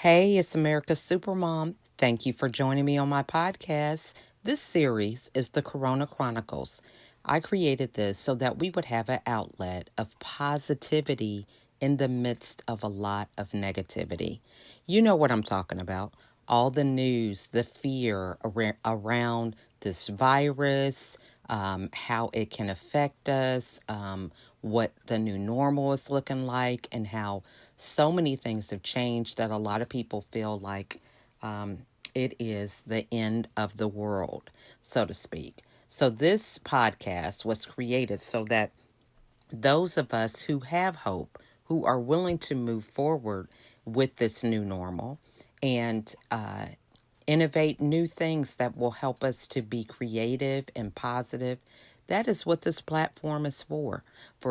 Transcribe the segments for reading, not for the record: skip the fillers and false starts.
Hey, it's America's Supermom. Thank you for joining me on my podcast. This series is the Corona Chronicles. I created this so that we would have an outlet of positivity in the midst of a lot of negativity. You know what I'm talking about. All the news, the fear around this virus, how it can affect us, what the new normal is looking like, and how so many things have changed that a lot of people feel like um, it is the end of the world, so to speak. So, this podcast was created so that those of us who have hope, who are willing to move forward with this new normal and innovate new things that will help us to be creative and positive. That is what this platform is for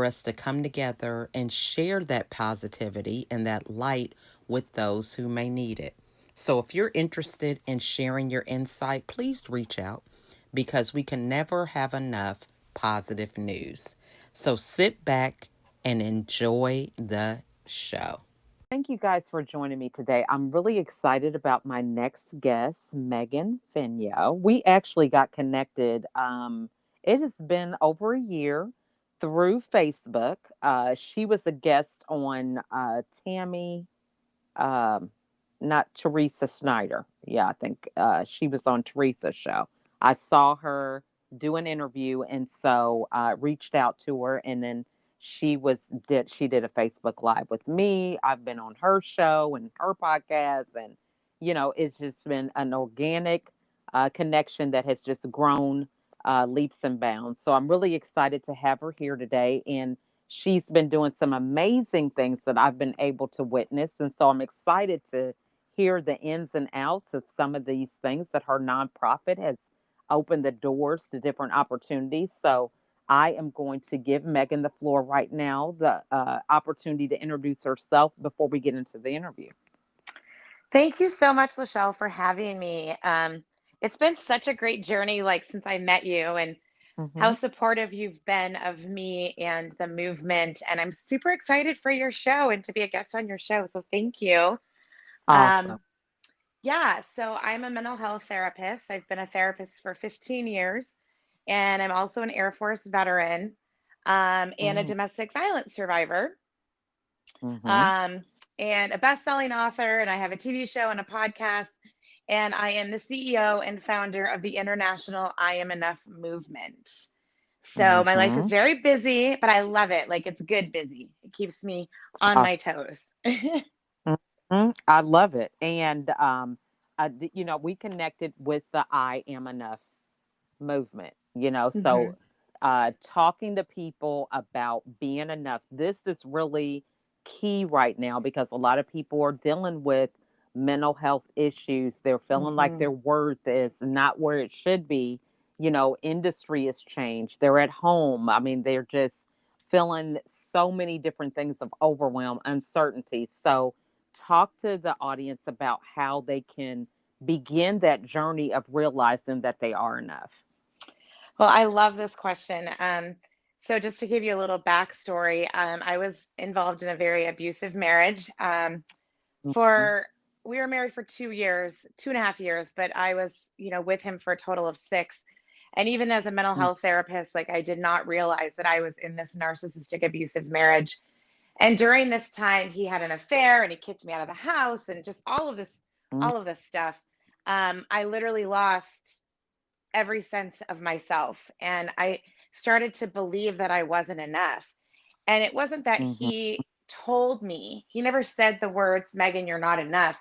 us to come together and share that positivity and that light with those who may need it. So if you're interested in sharing your insight, please reach out because we can never have enough positive news. So sit back and enjoy the show. Thank you guys for joining me today. I'm really excited about my next guest, Megan Fenyoe. We actually got connected. It has been over a year through Facebook. She was a guest on Tammy, um, not Teresa Snyder. Yeah, I think she was on Teresa's show. I saw her do an interview, and so I reached out to her, and then she did a Facebook Live with me. I've been on her show and her podcast, and it's just been an organic connection that has just grown leaps and bounds. So I'm really excited to have her here today, and she's been doing some amazing things that I've been able to witness. And so I'm excited to hear the ins and outs of some of these things that her nonprofit has opened the doors to different opportunities. So I am going to give Megan the floor right now, the opportunity to introduce herself before we get into the interview. Thank you so much, Lachelle, for having me. It's been such a great journey, like since I met you, and how Hmm. supportive you've been of me and the movement. And I'm super excited for your show and to be a guest on your show. So thank you. Awesome. Um, yeah, so I'm a mental health therapist. I've been a therapist for 15 years, and I'm also an Air Force veteran, and a domestic violence survivor. Mm-hmm. um, and a best-selling author, and I have a TV show and a podcast, and I am the CEO and founder of the International I Am Enough movement. So my life is Mm-hmm. very busy, but I love it. Like it's good busy. It keeps me on my toes. I love it. And, we connected with the I Am Enough movement, Hmm. so talking to people about being enough, this is really key right now because a lot of people are dealing with mental health issues. They're feeling like Hmm. their worth is not where it should be. Industry has changed. They're at home. I mean, they're just feeling so many different things of overwhelm, uncertainty. So, talk to the audience about how they can begin that journey of realizing that they are enough. Well, I love this question. So just to give you a little backstory, I was involved in a very abusive marriage. Mhm. For We were married for 2 years, 2.5 years, but I was, with him for a total of 6. And even as a mental Mhm. health therapist, like I did not realize that I was in this narcissistic abusive marriage. And during this time, he had an affair and he kicked me out of the house and just Mhm. all of this stuff. I literally lost every sense of myself. And I started to believe that I wasn't enough. And it wasn't that Mhm. he told me, he never said the words, Megan, you're not enough.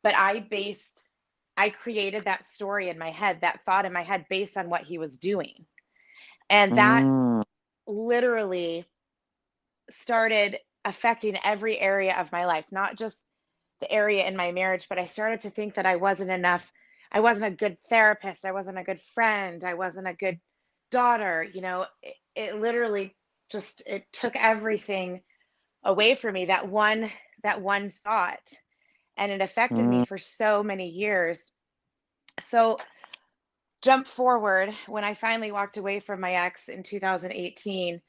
But I created that story in my head, that thought in my head based on what he was doing. And that Mm. literally started affecting every area of my life, not just the area in my marriage, but I started to think that I wasn't enough. I wasn't a good therapist. I wasn't a good friend. I wasn't a good daughter. It literally just it took everything away from me. That one thought, and it affected me Mm. for so many years. So jump forward when I finally walked away from my ex in 2018.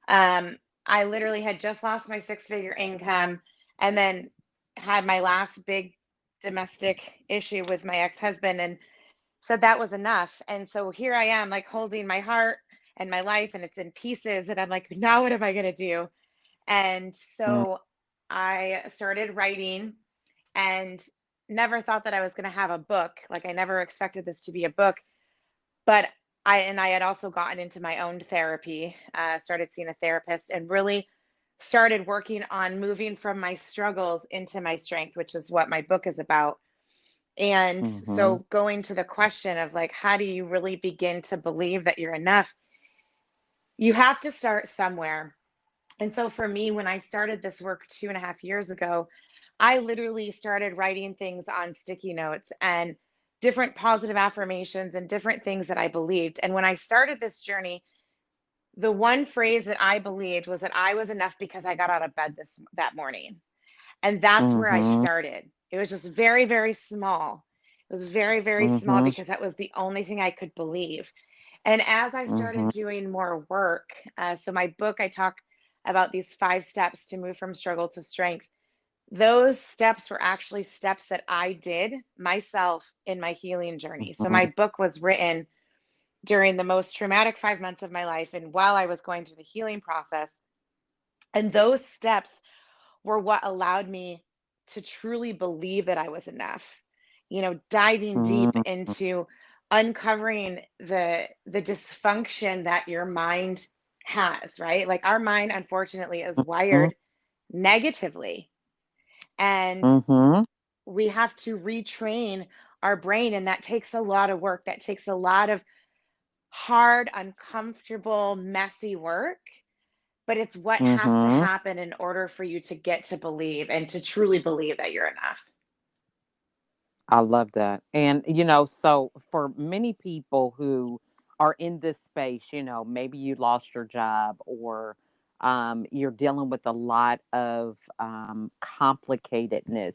Um, I literally had just lost my six-figure income and then had my last big domestic issue with my ex-husband and said that was enough. And so here I am, like holding my heart and my life, and it's in pieces. And I'm like, now what am I going to do? And Mm, so I started writing and never thought that I was going to have a book. Like I never expected this to be a book, but I had also gotten into my own therapy, started seeing a therapist, and really started working on moving from my struggles into my strength, which is what my book is about. And mhm, so going to the question of like, how do you really begin to believe that you're enough? You have to start somewhere. And so for me, when I started this work 2.5 years ago, I literally started writing things on sticky notes and different positive affirmations and different things that I believed. And when I started this journey, the one phrase that I believed was that I was enough because I got out of bed that morning. And that's where I mhm, started. It was just very, very small. It was very, very small mhm, because that was the only thing I could believe. And as I started mhm, doing more work, so my book, I talk about these 5 steps to move from struggle to strength. Those steps were actually steps that I did myself in my healing journey. So my mhm, book was written during the most traumatic 5 months of my life and while I was going through the healing process. And those steps were what allowed me to truly believe that I was enough. Diving deep mhm, into uncovering the dysfunction that your mind has, right? Like our mind unfortunately is mhm, wired negatively, and mhm, we have to retrain our brain, and that takes a lot of work. That takes a lot of hard, uncomfortable, messy work, but it's what has to mhm. happen in order for you to get to believe and to truly believe that you're enough. I love that. And, so for many people who are in this space, maybe you lost your job or you're dealing with a lot of complicatedness,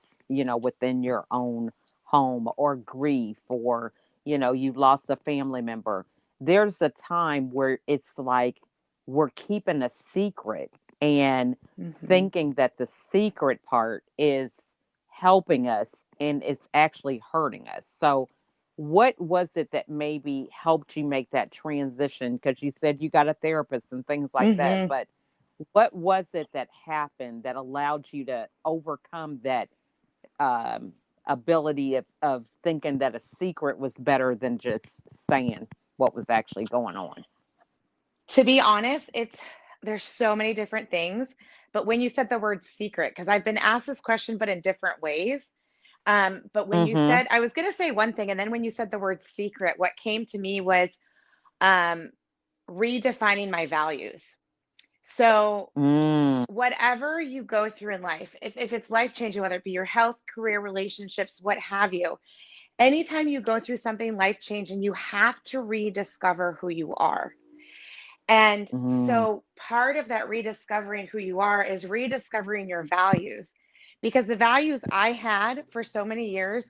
within your own home or grief or, you've lost a family member. There's a time where it's like we're keeping a secret and Hmm. thinking that the secret part is helping us and it's actually hurting us. So, what was it that maybe helped you make that transition? Because you said you got a therapist and things like that, Hmm. but what was it that happened that allowed you to overcome that um, ability of thinking that a secret was better than just saying what was actually going on? To be honest, there's so many different things, but when you said the word secret, because I've been asked this question, but in different ways. But when you Mm-hmm. said, I was going to say one thing, and then when you said the word secret, what came to me was um, redefining my values. So Mm, whatever you go through in life, if it's life changing, whether it be your health, career, relationships, what have you, anytime you go through something life changing, you have to rediscover who you are. And mm, so part of that rediscovering who you are is rediscovering your values, because the values I had for so many years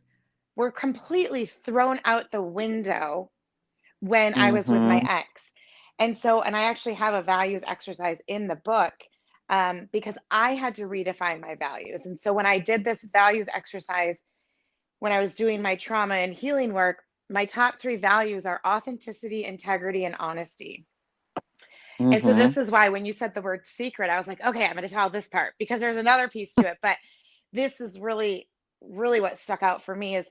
were completely thrown out the window when I was with my mm-hmm, ex. And I actually have a values exercise in the book, because I had to redefine my values. And so when I did this values exercise, when I was doing my trauma and healing work, my top 3 values are authenticity, integrity, and honesty. And so mm-hmm, this is why when you said the word secret, I was like, okay, I'm going to tell this part because there's another piece to it. But this is really, really what stuck out for me is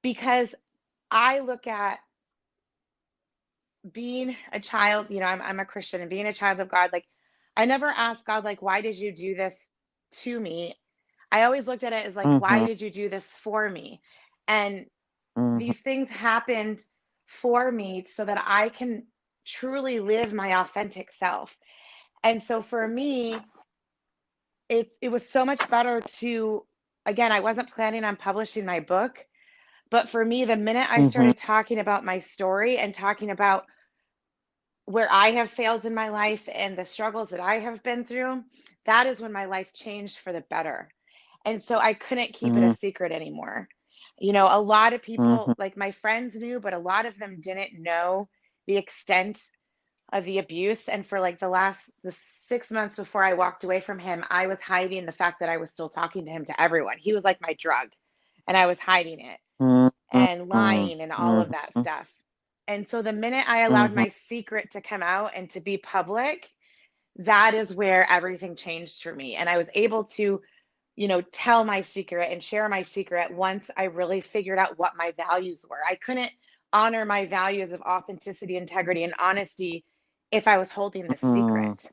because I look at being a child, I'm a Christian, and being a child of God, like I never asked God, like, why did you do this to me? I always looked at it as like, why mm-hmm, did you do this for me? And mm-hmm, these things happened for me so that I can truly live my authentic self. And so for me, it was so much better to, again, I wasn't planning on publishing my book, but for me, the minute I mm-hmm, started talking about my story and talking about where I have failed in my life and the struggles that I have been through, that is when my life changed for the better. And so I couldn't keep it a secret anymore. A lot of mm-hmm, people, like my friends knew, but a lot of them didn't know the extent of the abuse. And for like the 6 months before I walked away from him, I was hiding the fact that I was still talking to him to everyone. He was like my drug. and I was hiding it Mhm. and lying and all of that Mhm. stuff. And so the minute I allowed Mhm. my secret to come out and to be public, that is where everything changed for me. And I was able to, tell my secret and share my secret once I really figured out what my values were. I couldn't honor my values of authenticity, integrity, and honesty if I was holding this Mhm. secret.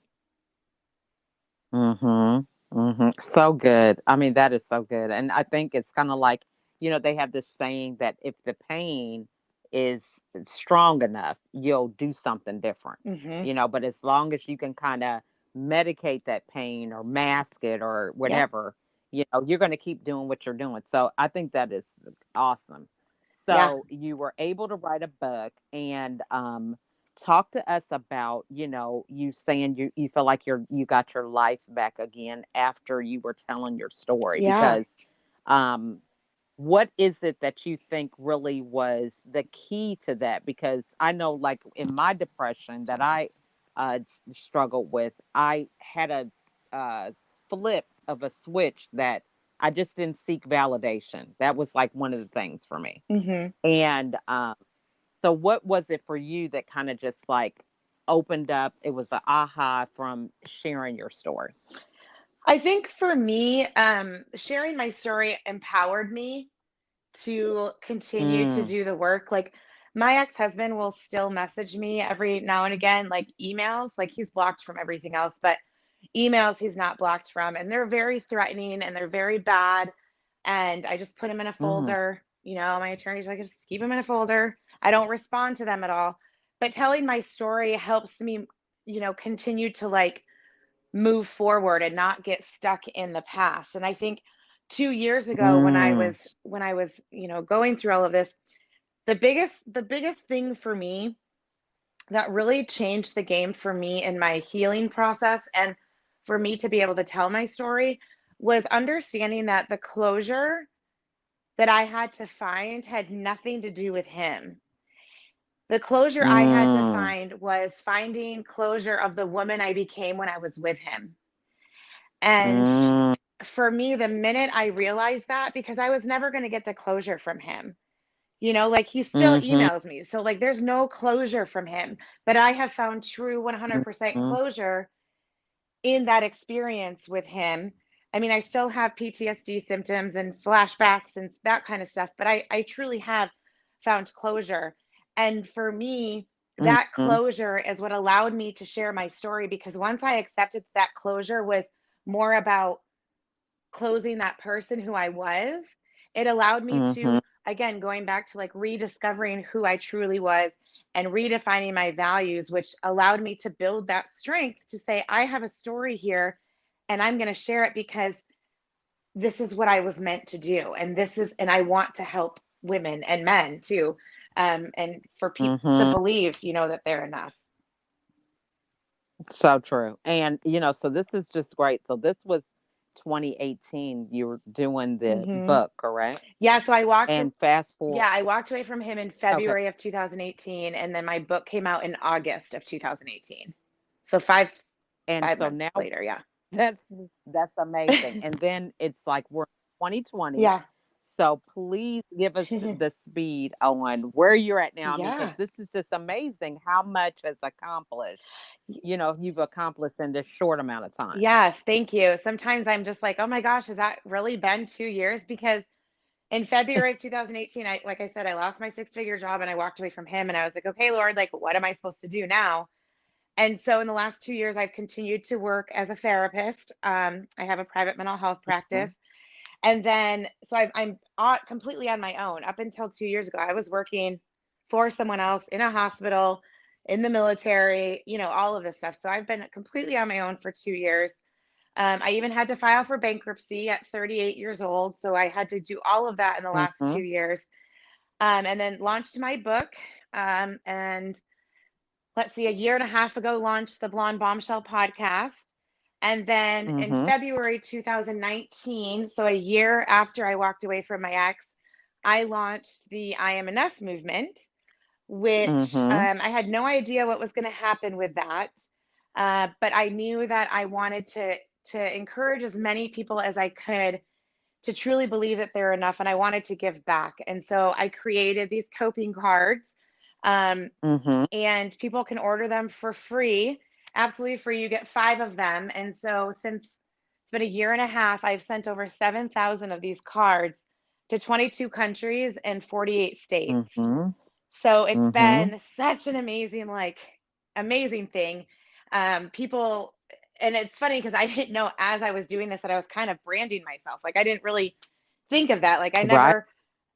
Mhm. Mhm. So good. I mean, that is so good. And I think it's kind of like, they have this saying that if the pain is strong enough, you'll do something different. Hmm. But as long as you can kind of medicate that pain or mask it or Yep. whatever, you're going to keep doing what you're doing. So I think that is awesome. Yeah. So you were able to write a book and talk to us about, you saying you feel like you got your life back again after you were telling your story Yeah. because um what is it that you think really was the key to that? Because I know, like in my depression that I struggled with, I had a flip of a switch that I just didn't seek validation. That was like one of the things for me. Hmm. And so what was it for you that kind of just like opened up? It was the aha from sharing your story. I think for me, sharing my story empowered me to continue to Mm, do the work. Like my ex-husband will still message me every now and again, like emails, like he's blocked from everything else, but emails he's not blocked from. And they're very threatening and they're very bad. And I just put them in a mm, folder. My attorney's like, just keep them in a folder. I don't respond to them at all. But telling my story helps me, continue to like move forward and not get stuck in the past. And I think 2 years ago mm, when I was, going through all of this, the biggest thing for me that really changed the game for me in my healing process and for me to be able to tell my story was understanding that the closure that I had to find had nothing to do with him. The closure I had to mm, find was finding closure of the woman I became when I was with him. And mm, for me, the minute I realized that, because I was never going to get the closure from him, like he still mhm, emails me. So, like, there's no closure from him. But I have found true 100% mhm, closure in that experience with him. I mean, I still have PTSD symptoms and flashbacks and that kind of stuff, but I truly have found closure. And for me, that mhm, closure is what allowed me to share my story because once I accepted that closure was more about closing that person who I was, it allowed me mhm, to, again, going back to like rediscovering who I truly was and redefining my values, which allowed me to build that strength to say, I have a story here and I'm going to share it because this is what I was meant to do. And I want to help women and men too. And for people to mhm. believe, that they're enough. So true. And so this is just great. So this was 2018 you were doing the Hmm. book, correct? Yeah. So And fast forward. yeah, I walked away from him in Okay. February of 2018, and then my book came out in August of 2018. So five And five so months now later, yeah. that's that's amazing. And then it's like we're in 2020. Yeah. So please give us the speed on where you're at now. I mean, because Yeah. this is just amazing how much has accomplished, you've accomplished in this short amount of time. Yes, thank you. Sometimes I'm just like, oh my gosh, has that really been 2 years? Because in February of 2018, like I said, I lost my six-figure job and I walked away from him and I was like, okay, Lord, like what am I supposed to do now? And so in the last 2 years, I've continued to work as a therapist. I have a private mental health practice. Mhm, And then, so I'm completely on my own. Up until 2 years ago, I was working for someone else in a hospital, in the military, all of this stuff. So I've been completely on my own for 2 years. I even had to file for bankruptcy at 38 years old. So I had to do all of that in the last two mhm, years. And then launched my book. And let's see, a year and a half ago, launched the Blonde Bombshell podcast. And then in mhm, February 2019, so a year after I walked away from my ex, I launched the I Am Enough movement, which mhm, I had no idea what was going to happen with that. But I knew that I wanted to encourage as many people as I could to truly believe that they're enough, and I wanted to give back. And so I created these coping cards, um, Mm-hmm. and people can order them for free, absolutely free. You get 5 of them. And so since it's been a year and a half, I've sent over 7,000 of these cards to 22 countries and 48 states. Mm-hmm. So it's Mm-hmm. been such an amazing, amazing thing. People, and it's funny because I didn't know as I was doing this that I was kind of branding myself. Like I didn't really think of that. Like I Right. never,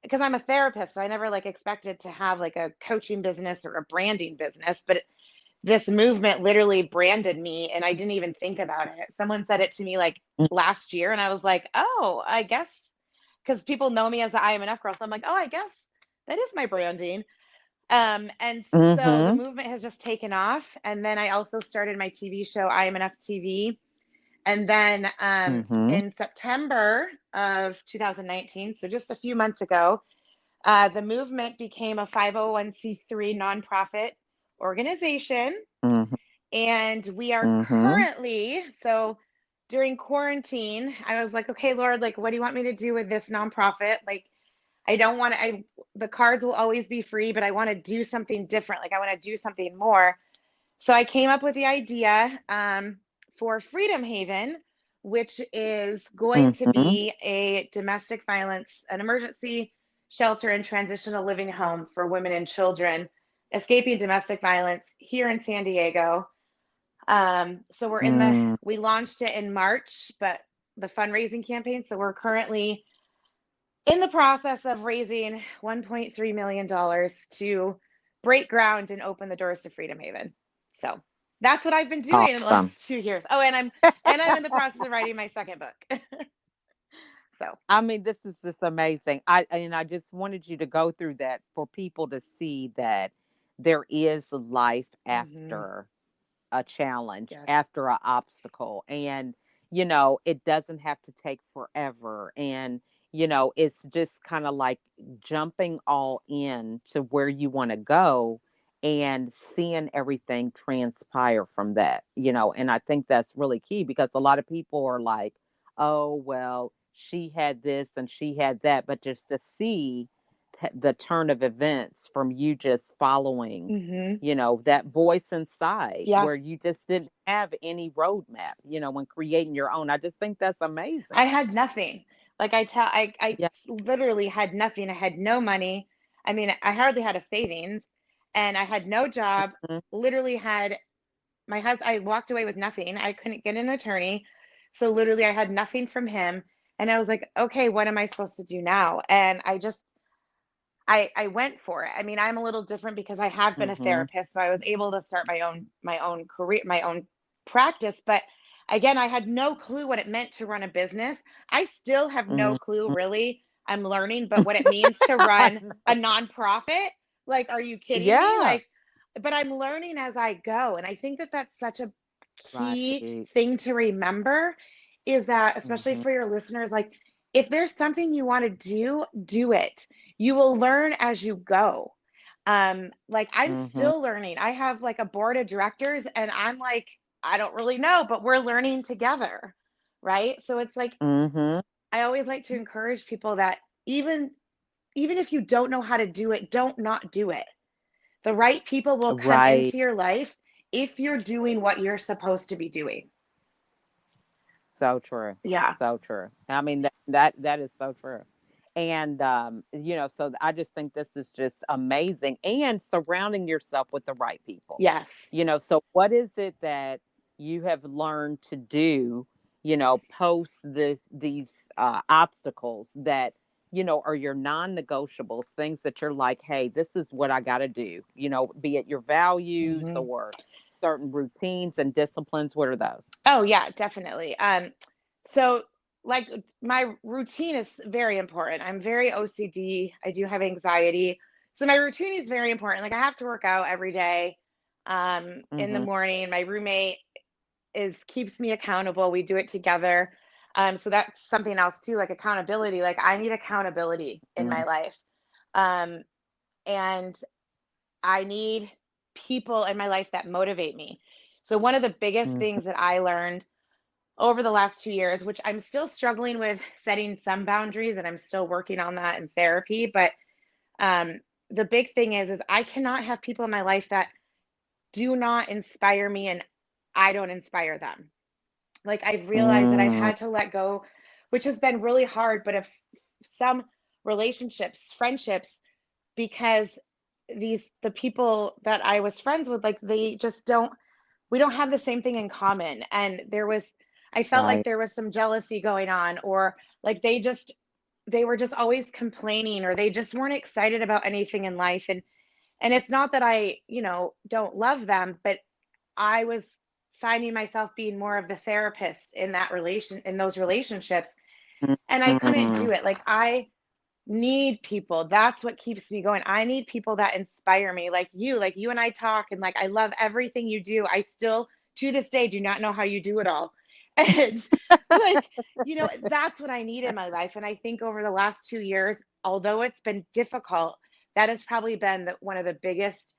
because I'm a therapist, so I never expected to have like a coaching business or a branding business. But this movement literally branded me, and I didn't even think about it. Someone said it to me like last year, and I was like, oh, I guess because people know me as the I Am Enough girl. So I'm like, oh, I guess that is my branding. And so the Mm-hmm. movement has just taken off. And then I also started my TV show, I Am Enough TV. And then Mm-hmm. in September of 2019, so just a few months ago, the movement became a 501c3 nonprofit organization. Mm-hmm. And we are Mm-hmm. currently, so during quarantine, I was like, okay, Lord, what do you want me to do with this nonprofit? I don't want to, the cards will always be free, but I want to do something different. I want to do something more. So I came up with the idea for Freedom Haven, which is going to Mm-hmm. be a domestic violence, an emergency shelter and transitional living home for women and children escaping domestic violence here in San Diego. So Mm. we launched it in March, but the fundraising campaign. So we're currently in the process of raising $1.3 million to break ground and open the doors to Freedom Haven. So that's what I've been doing in the Awesome. last 2 years. Oh, and I'm in the process of writing my second book. So I mean, this is just amazing. I just wanted you to go through that for people to see that there is life hmm after a challenge, yes. after an obstacle. And, it doesn't have to take forever. And, it's just kind of like jumping all in to where you want to go and seeing everything transpire from that, and I think that's really key because a lot of people are like, oh, well, she had this and she had that. But just to see the turn of events from you just following hmm that voice inside Yeah. where you just didn't have any roadmap, when creating your own. I just think that's I amazing. had nothing. I Yeah. literally had nothing. I had no money. I mean, I hardly had a savings, and I had no job. Mhm. Literally had my husband, I walked away with nothing. I couldn't get an attorney. So literally I had nothing from him. And I was like, okay, what am I supposed to do now? And I went for it. I mean, I'm a little different because I have been a Mhm. therapist, so I was able to start my own career, my own practice. But again, I had no clue what it meant to run a business. I still have no Mhm. clue, really. I'm learning, but what it means to run a nonprofit, are you kidding me? Yeah. But I'm learning as I go, and I think that that's such a key Right. thing to remember is that, especially Mhm. for your listeners, if there's something you want to do it. You will learn as you go. I'm Mhm. still learning. I have a board of directors, and I'm like, I don't really know, but we're learning together, right? So it's like Mhm. I always like to encourage people that even if you don't know how to do it, don't not do it. The right people will come Right. into your life if you're doing what you're supposed to be doing. So true. Yeah. So true. I mean, that is so true. And so I just think this is just amazing, and surrounding yourself with the right people. Yes. So what is it that you have learned to do, post these obstacles that are your non-negotiables, things that you're like, hey, this is what I got to do, be it your values hmm or certain routines and disciplines. What are those? Oh yeah, definitely. So like my routine is very important. I'm very OCD. I do have anxiety. So my routine is very important. I have to work out every day. In the Mhm. morning. My roommate is keeps me accountable. We do it together. So that's something else too, accountability. I need accountability in my Mhm. life. Um, and I need people in my life that motivate me. So one of the biggest Mhm. things that I learned over the last 2 years, which I'm still struggling with setting some boundaries and I'm still working on that in therapy. But um, the big thing is I cannot have people in my life that do not inspire me and I don't inspire them. Like I've realized that I've Mm, had to let go, which has been really hard, but if some relationships, friendships, because the people that I was friends with, like they just don't we don't have the same thing in common. And I felt like right. there was some jealousy going on, or like they were just always complaining, or they just weren't excited about anything in life. And it's not that I, don't love them, but I was finding myself being more of the therapist in those relationships. And I couldn't Mm, do it. Like I need people. That's what keeps me going. I need people that inspire me, like you and I talk, and like I love everything you do. I still, to this day, do not know how you do it all. And like, that's what I need in my life. And I think over the last 2 years, although it's been difficult, that has probably been one of the biggest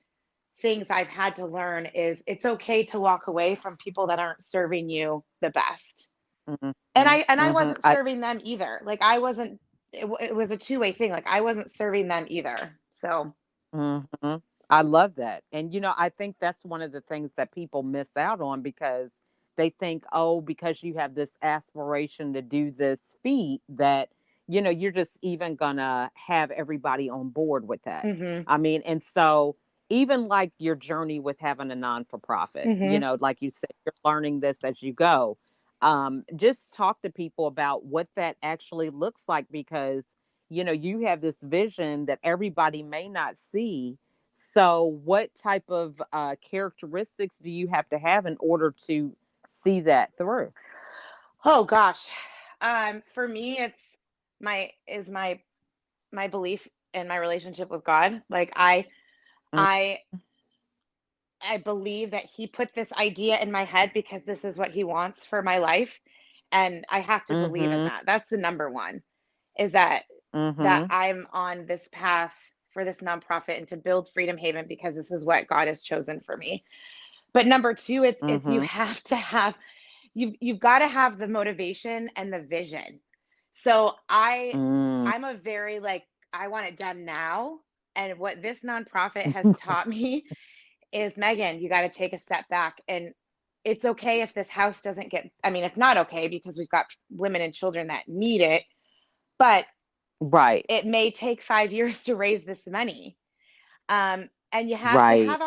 things I've had to learn is it's okay to walk away from people that aren't serving you the best. mhm, And I mhm. wasn't serving them either. Like I wasn't it was a two-way thing. Like I wasn't serving them either. So, Mhm. I love that. And I think that's one of the things that people miss out on because they think, oh, because you have this aspiration to do this feat that, you're just even gonna have everybody on board with that. mhm. I mean, and so even like your journey with having a non for profit, Mhm. like you said, you're learning this as you go. Just talk to people about what that actually looks like because you have this vision that everybody may not see. So, what type of characteristics do you have to have in order to see that through? Oh gosh. For me it's my belief in my relationship with God. Like Mm, I I believe that he put this idea in my head because this is what he wants for my life, and I have to believe in mhm, that. That's the number one, is that mhm, I'm on this path for this nonprofit and to build Freedom Haven because this is what God has chosen for me. But number two, it's you mhm, have to have you've got to have the motivation and the vision. So mm. I'm a very like I want it done now. And what this nonprofit has taught me is, Megan, you got to take a step back. And it's okay if this house doesn't get, I mean, it's not okay because we've got women and children that need it, but Right, it may take 5 years to raise this money. And you have to right. have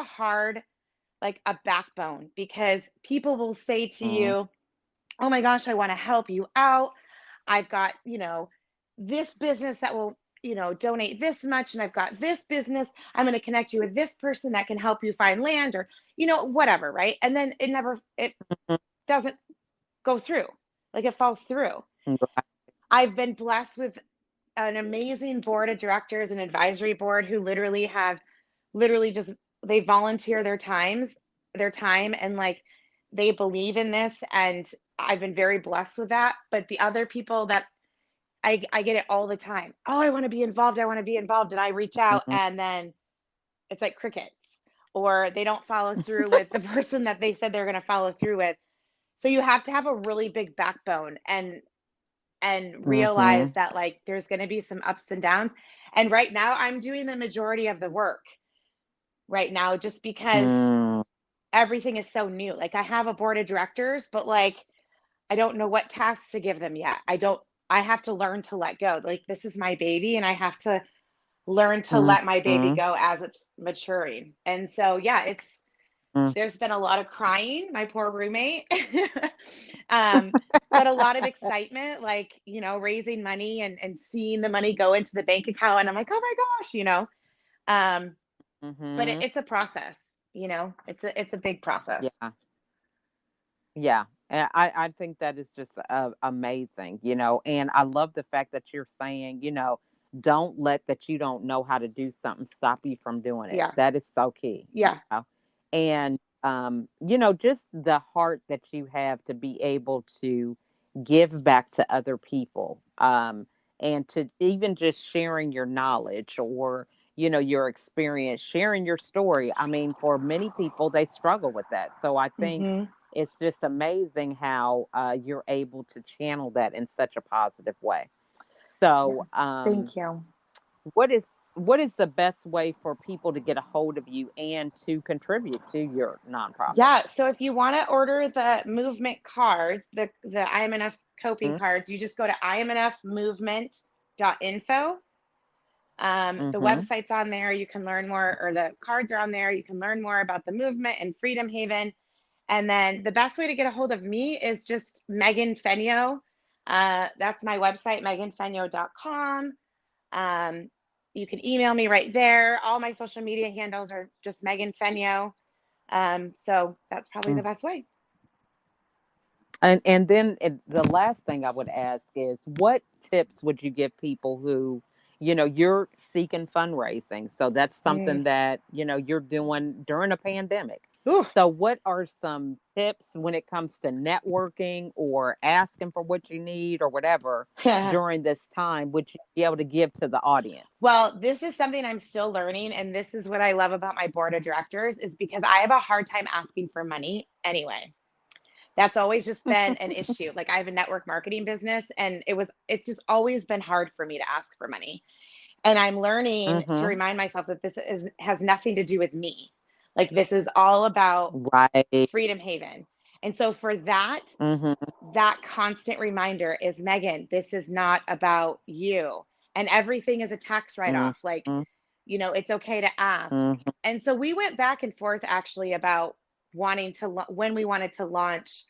like a backbone, because people will say to Mm, you, oh my gosh, I want to help you out. I've got, this business that will, donate this much. And I've got this business. I'm going to connect you with this person that can help you find land, or, whatever. Right. And then it doesn't go through. Like it falls through. mhm, I've been blessed with an amazing board of directors and advisory board who literally just they volunteer their time, and like they believe in this, and I've been very blessed with that. But the other people that I get it all the time. Oh, I want to be involved. I want to be involved. And I reach out mhm, and then it's like crickets, or they don't follow through with the person that they said they're going to follow through with. So you have to have a really big backbone and realize mhm, that like there's going to be some ups and downs. And right now I'm doing the majority of the work right now just because mm, everything is so new. Like I have a board of directors, but like I don't know what tasks to give them yet. I have to learn to let go. Like this is my baby and I have to learn to let my baby mhm, go as it's maturing. And so yeah, mm. there's been a lot of crying, my poor roommate. um, but a lot of excitement, like, raising money and seeing the money go into the bank account. And I'm like, oh my gosh, um, but Mhm. it's a process, it's a big process. Yeah. Yeah, and I think that is just amazing, and I love the fact that you're saying, don't let that you don't know how to do something stop you from doing it. Yeah. That is so key, Yeah. and just the heart that you have to be able to give back to other people, and to even just sharing your knowledge or your experience, sharing your story. I mean, for many people, they struggle with that. So I think Hmm. it's just amazing how you're able to channel that in such a positive way. Yeah. So, Thank you. what is what is the best way for people to get a hold of you and to contribute to your nonprofit? Yeah, so if you want to order the movement cards, the IMNF coping cards, you just go to imnfmovement.info. The Mm-hmm. website's on there. You can learn more, or the cards are on there. You can learn more about the movement and Freedom Haven. And then the best way to get a hold of me is just Megan Fenyoe. That's my website, meganfenyoe.com. Um, you can email me right there. All my social media handles are just Megan Fenyoe. So that's probably the best way. And then the last thing I would ask is, what tips would you give people who, you're seeking fundraising? So that's Mm. something that, you're doing during a pandemic. Ooh. So what are some tips when it comes to networking or asking for what you need or whatever during this time, would you be able to give to the audience? Well, this is something I'm still learning, and this is what I love about my board of directors is because I have a hard time asking for money anyway. That's always just been an issue. Like I have a network marketing business and it's just always been hard for me to ask for money. And I'm learning to Mm-hmm. remind myself that this is has nothing to do with me. Like this is all about Right. Freedom Haven. And so for that, Mm-hmm. that constant reminder is Megan, this is not about you. And everything is a tax write off. Like, Mm-hmm. it's okay to ask. Mm-hmm. And so we went back and forth actually about wanting to, when we wanted to launch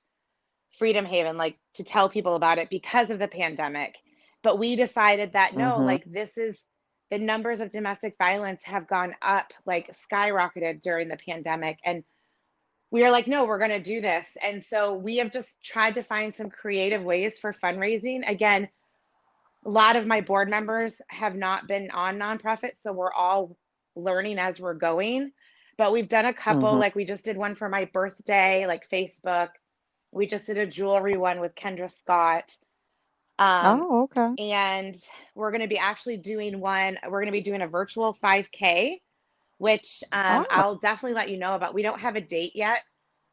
Freedom Haven, like to tell people about it because of the pandemic. But we decided that no, Mm-hmm. like this is the numbers of domestic violence have gone up, like skyrocketed during the pandemic. And we are like, no, we're going to do this. And so we have just tried to find some creative ways for fundraising. Again, a lot of my board members have not been on nonprofits, so we're all learning as we're going. But we've done a couple, Mm-hmm. like we just did one for my birthday, like Facebook. We just did a jewelry one with Kendra Scott. Um, Oh, okay. and we're going to be actually doing one, we're going to be doing a virtual 5K, which Oh. I'll definitely let you know about. We don't have a date yet,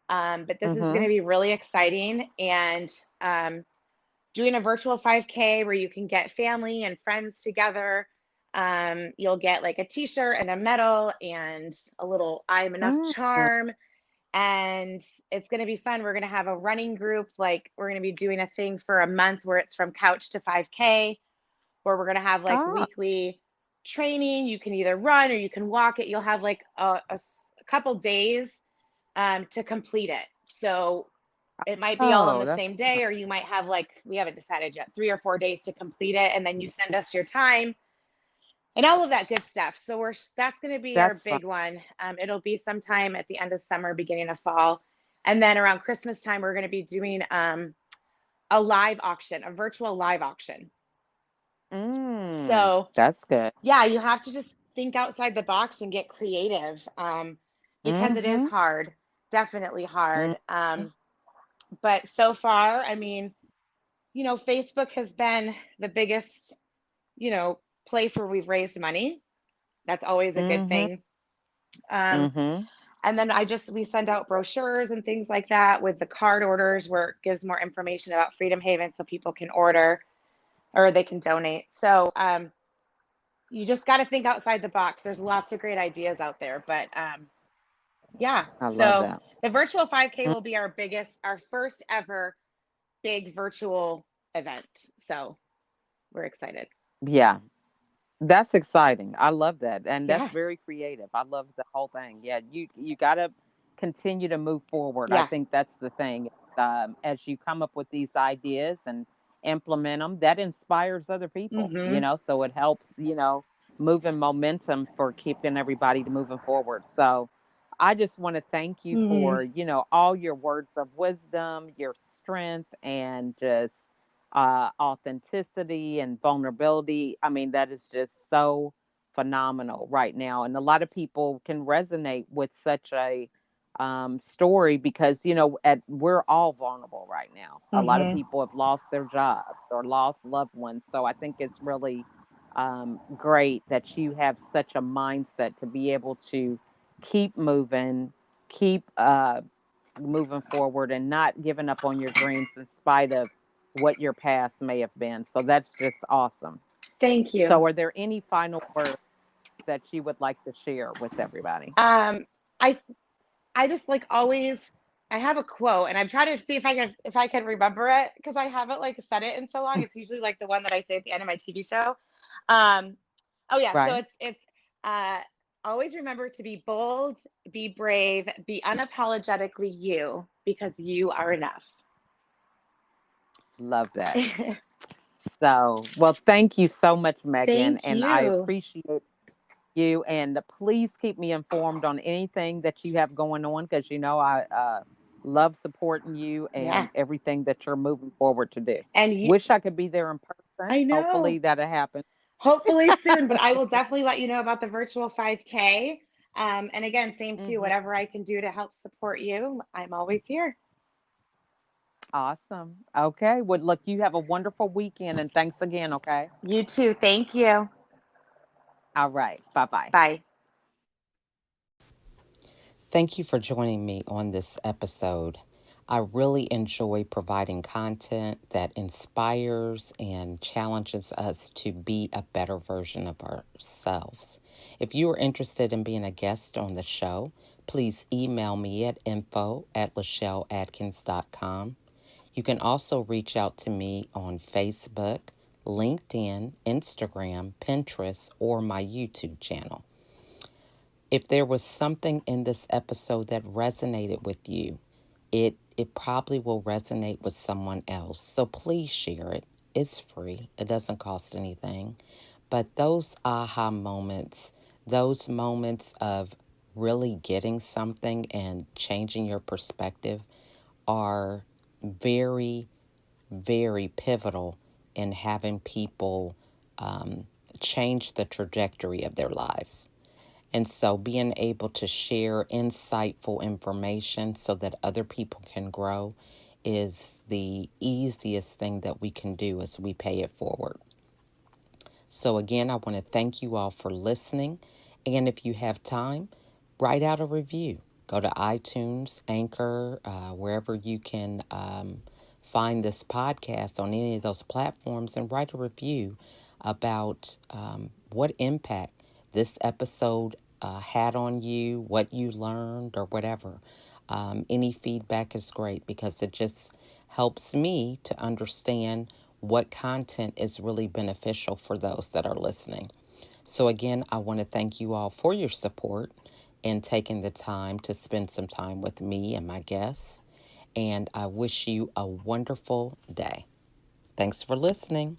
but this is going Mm-hmm. to be really exciting. And doing a virtual 5K where you can get family and friends together. You'll get like a t-shirt and a medal and a little I'm enough Mm-hmm. charm. And it's going to be fun. We're going to have a running group. Like we're going to be doing a thing for a month where it's from couch to 5K, where we're going to have like Ah. weekly training. You can either run or you can walk it. You'll have like a couple days to complete it. So it might be all on Oh, the that's same day, or you might have like, we haven't decided yet, 3 or 4 days to complete it. And then you send us your time and all of that good stuff. So that's going to be our that's fun. big one. It'll be sometime at the end of summer, beginning of fall. And then around Christmas time, we're going to be doing a live auction, a virtual live auction. So That's good. yeah, you have to just think outside the box and get creative, because it is Mm-hmm. hard, definitely hard. Mm-hmm. But so far, I mean, Facebook has been the biggest, place where we've raised money. That's always a good Mm-hmm. thing. Um, Mm-hmm. and then we send out brochures and things like that with the card orders where it gives more information about Freedom Haven so people can order or they can donate. So you just got to think outside the box. There's lots of great ideas out there, but yeah. I love So that. the virtual 5K will be our first ever big virtual event. So we're excited. Yeah, that's exciting. I love that, and that's Yeah. very creative. I love the whole thing. Yeah, you got to continue to move forward. I Yeah. think that's the thing. As you come up with these ideas and implement them, that inspires other people. Mm-hmm. So it helps. Moving momentum for keeping everybody to moving forward. So I just want to thank you Mm-hmm. for all your words of wisdom, your strength, and just authenticity and vulnerability. I mean, that is just so phenomenal right now. And a lot of people can resonate with such a story because, we're all vulnerable right now. A lot of Mm-hmm. people have lost their jobs or lost loved ones. So I think it's really great that you have such a mindset to be able to keep moving, keep moving forward and not giving up on your dreams in spite of what your past may have been. So that's just awesome. Thank you. So, are there any final words that you would like to share with everybody? Um, I I just like always I have a quote and I'm trying to see if I can remember it because I haven't like said it in so long. It's usually like the one that I say at the end of my TV show. Um, oh yeah, so Right. it's uh always remember to be bold, be brave, be unapologetically you because you are enough. Love that. So, well, thank you so much, Megan, Thank and I you. appreciate you. And please keep me informed on anything that you have going on because I love supporting you Yeah. and everything that you're moving forward to do. And Wish I could be there in person. I Hopefully know. that'll happen. Hopefully soon, but I will definitely let you know about the virtual 5K. And again, same to you, Hmm. whatever I can do to help support you, I'm always here. Awesome. Okay. Well, look, you have a wonderful weekend and thanks again. Okay. You too. Thank you. All right. Bye bye. Bye. Thank you for joining me on this episode. I really enjoy providing content that inspires and challenges us to be a better version of ourselves. If you are interested in being a guest on the show, please email me at info@lachelleadkins.com. You can also reach out to me on Facebook, LinkedIn, Instagram, Pinterest, or my YouTube channel. If there was something in this episode that resonated with you, it probably will resonate with someone else. So please share it. It's free. It doesn't cost anything. But those aha moments, those moments of really getting something and changing your perspective are very, very pivotal in having people change the trajectory of their lives. And so being able to share insightful information so that other people can grow is the easiest thing that we can do as we pay it forward. So again, I want to thank you all for listening. And if you have time, write out a review. Go to iTunes, Anchor, wherever you can find this podcast on any of those platforms and write a review about what impact this episode had on you, what you learned, or whatever. Any feedback is great because it just helps me to understand what content is really beneficial for those that are listening. So, again, I want to thank you all for your support and taking the time to spend some time with me and my guests. And I wish you a wonderful day. Thanks for listening.